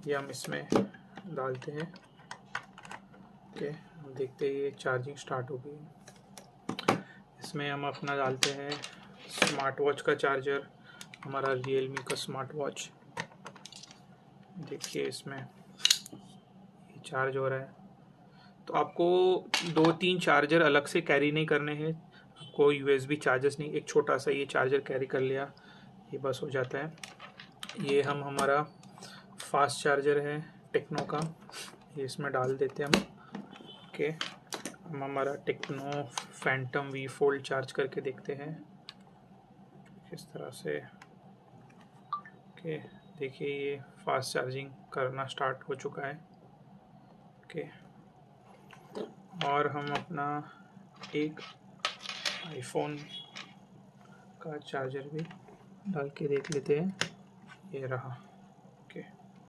ये हम इसमें डालते हैं। ओके, देखते हैं ये चार्जिंग स्टार्ट हो गई। इसमें हम अपना डालते हैं स्मार्ट वॉच का चार्जर, हमारा रियलमी का स्मार्ट वॉच। देखिए इसमें ये चार्ज हो रहा है। तो आपको 2-3 चार्जर अलग से कैरी नहीं करने हैं, आपको यूएसबी चार्जर्स नहीं, एक छोटा सा ये चार्जर कैरी कर लिया, ये बस हो जाता है। ये हम हमारा फास्ट चार्जर है टेक्नो का, ये इसमें डाल देते हैं हम। ओके, हम हमारा techno Phantom V fold charge करके देखते हैं किस तरह से। ओके, देखिए ये फास्ट चार्जिंग करना स्टार्ट हो चुका है। ओके, और हम अपना एक आईफोन का चार्जर भी डाल के देख लेते हैं। ये रहा।